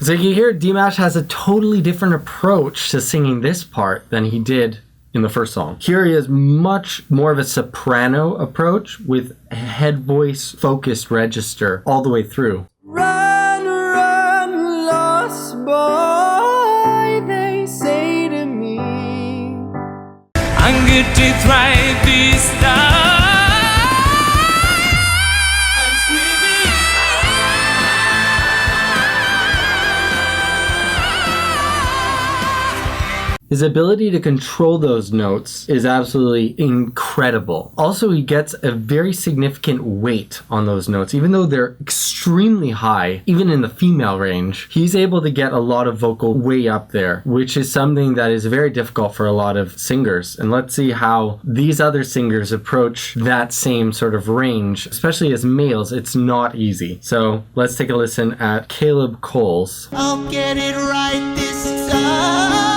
So you hear Dimash has a totally different approach to singing this part than he did in the first song. Here he has much more of a soprano approach with a head voice focused register all the way through. Run, run, lost boy, they say to me. I'm good to thrive this time. His ability to control those notes is absolutely incredible. Also, he gets a very significant weight on those notes. Even though they're extremely high, even in the female range, he's able to get a lot of vocal way up there, which is something that is very difficult for a lot of singers. And let's see how these other singers approach that same sort of range. Especially as males, it's not easy. So let's take a listen at Caleb Cole's. I'll get it right this time.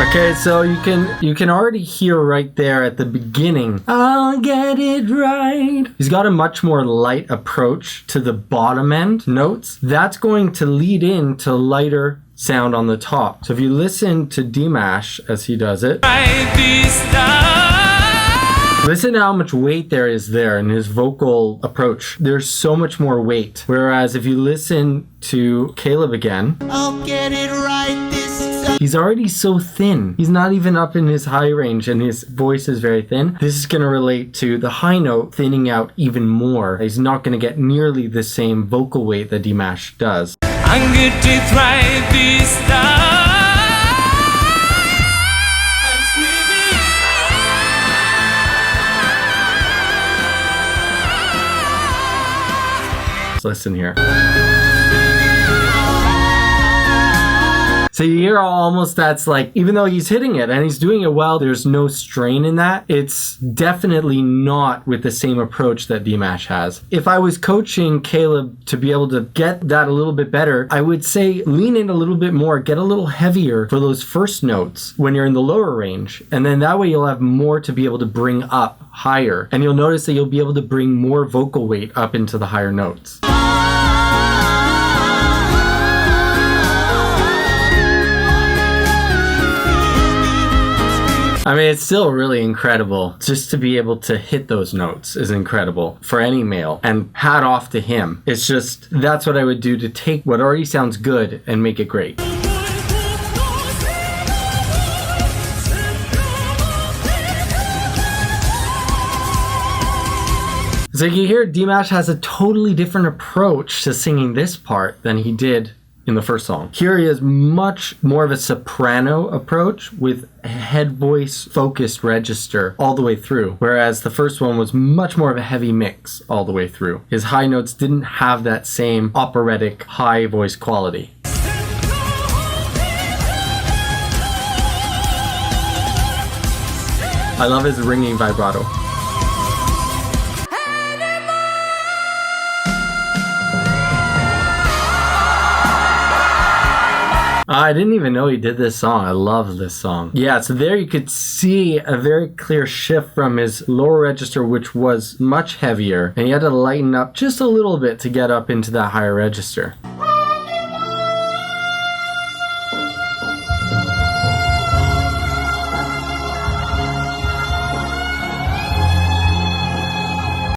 Okay, so you can already hear right there at the beginning, I'll get it right. He's got a much more light approach to the bottom end notes. That's going to lead into lighter sound on the top. So if you listen to Dimash as he does it, listen to how much weight there is there in his vocal approach. There's so much more weight. Whereas if you listen to Caleb again, I'll get it right this time. He's already so thin. He's not even up in his high range and his voice is very thin. This is going to relate to the high note thinning out even more. He's not going to get nearly the same vocal weight that Dimash does. I'm good to thrive this time. Let's listen here. So you hear almost that's like, even though he's hitting it and he's doing it well, there's no strain in that. It's definitely not with the same approach that Dimash has. If I was coaching Caleb to be able to get that a little bit better, I would say lean in a little bit more, get a little heavier for those first notes when you're in the lower range. And then that way you'll have more to be able to bring up higher. And you'll notice that you'll be able to bring more vocal weight up into the higher notes. I mean, it's still really incredible. Just to be able to hit those notes is incredible for any male, and hat off to him. It's just, that's what I would do to take what already sounds good and make it great. So you hear Dimash has a totally different approach to singing this part than he did in the first song. Here he has much more of a soprano approach with a head voice focused register all the way through, whereas the first one was much more of a heavy mix all the way through. His high notes didn't have that same operatic high voice quality. I love his ringing vibrato. I didn't even know he did this song. I love this song. Yeah, so there you could see a very clear shift from his lower register, which was much heavier, and he had to lighten up just a little bit to get up into that higher register.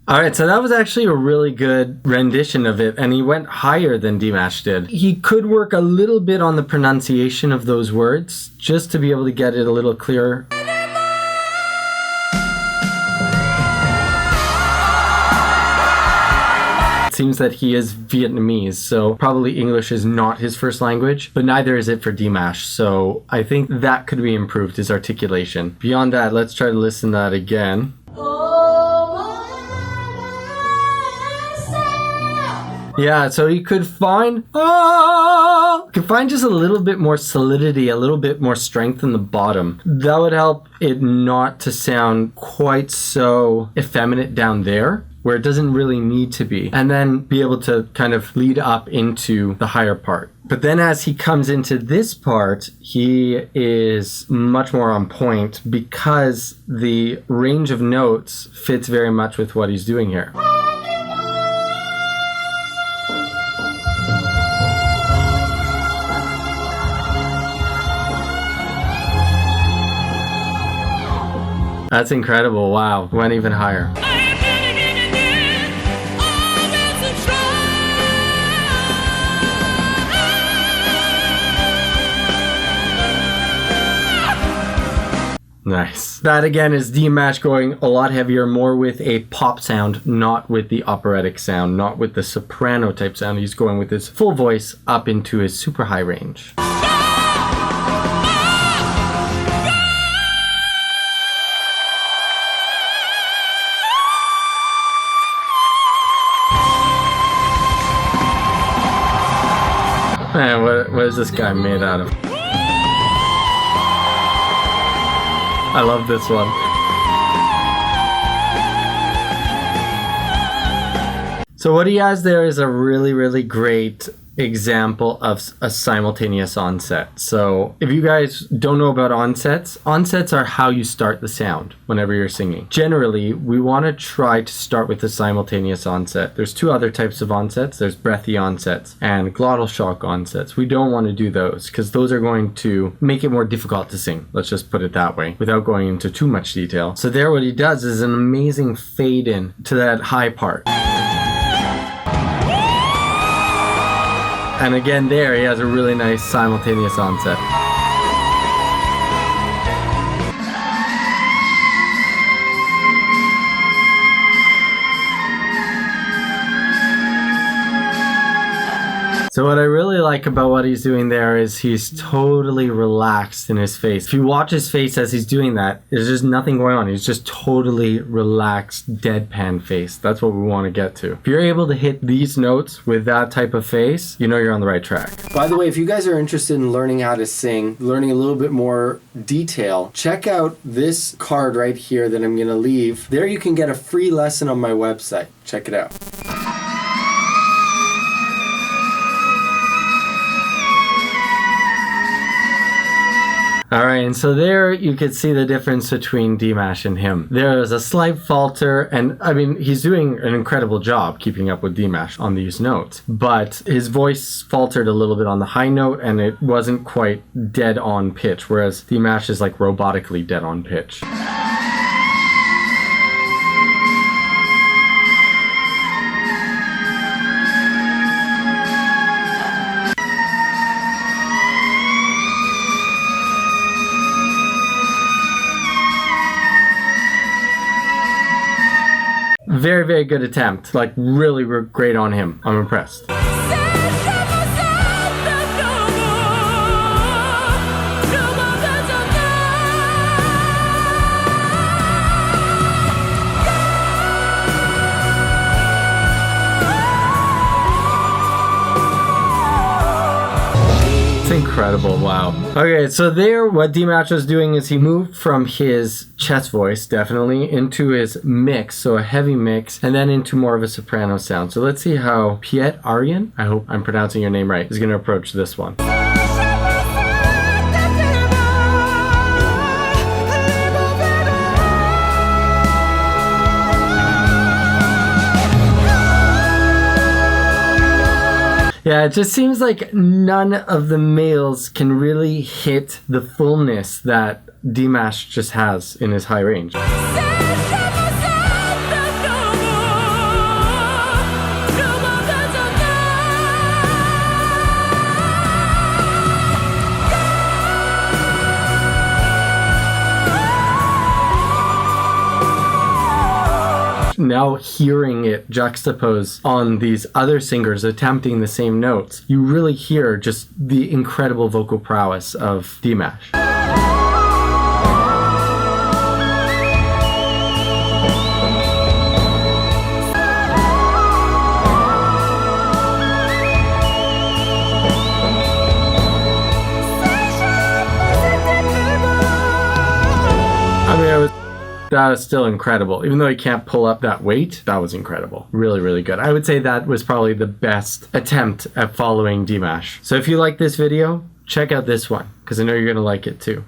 Alright, so that was actually a really good rendition of it, and he went higher than Dimash did. He could work a little bit on the pronunciation of those words, just to be able to get it a little clearer. It seems that he is Vietnamese, so probably English is not his first language, but neither is it for Dimash, so I think that could be improved, his articulation. Beyond that, let's try to listen to that again. Yeah, so you could find just a little bit more solidity, a little bit more strength in the bottom. That would help it not to sound quite so effeminate down there, where it doesn't really need to be, and then be able to kind of lead up into the higher part. But then as he comes into this part, he is much more on point because the range of notes fits very much with what he's doing here. That's incredible. Wow. Went even higher. Nice. That again is Dimash going a lot heavier, more with a pop sound, not with the operatic sound, not with the soprano type sound. He's going with his full voice up into his super high range. Man, what is this guy made out of? I love this one. So what he has there is a really, really great example of a simultaneous onset. So if you guys don't know about onsets are how you start the sound whenever you're singing. Generally, we want to try to start with a simultaneous onset. There's two other types of onsets. There's breathy onsets and glottal shock onsets. We don't want to do those because those are going to make it more difficult to sing. Let's just put it that way without going into too much detail. So there what he does is an amazing fade in to that high part. And again there, he has a really nice simultaneous onset. So what I really like about what he's doing there is he's totally relaxed in his face. If you watch his face as he's doing that, there's just nothing going on. He's just totally relaxed, deadpan face. That's what we want to get to. If you're able to hit these notes with that type of face, you know you're on the right track. By the way, if you guys are interested in learning how to sing, learning a little bit more detail, check out this card right here that I'm going to leave. There you can get a free lesson on my website. Check it out. All right, and so there you could see the difference between Dimash and him. There is a slight falter, and I mean, he's doing an incredible job keeping up with Dimash on these notes, but his voice faltered a little bit on the high note, and it wasn't quite dead on pitch, whereas Dimash is like robotically dead on pitch. Very, very good attempt. Like, really great on him. I'm impressed. Incredible. Wow. Okay, so there what Dimash was doing is he moved from his chest voice definitely into his mix, so a heavy mix, and then into more of a soprano sound. So let's see how Piet Aryan, I hope I'm pronouncing your name right, is going to approach this one. Yeah, it just seems like none of the males can really hit the fullness that Dimash just has in his high range. Now hearing it juxtaposed on these other singers attempting the same notes, you really hear just the incredible vocal prowess of Dimash. That was still incredible. Even though he can't pull up that weight, that was incredible. Really, really good. I would say that was probably the best attempt at following Dimash. So if you like this video, check out this one, because I know you're going to like it too.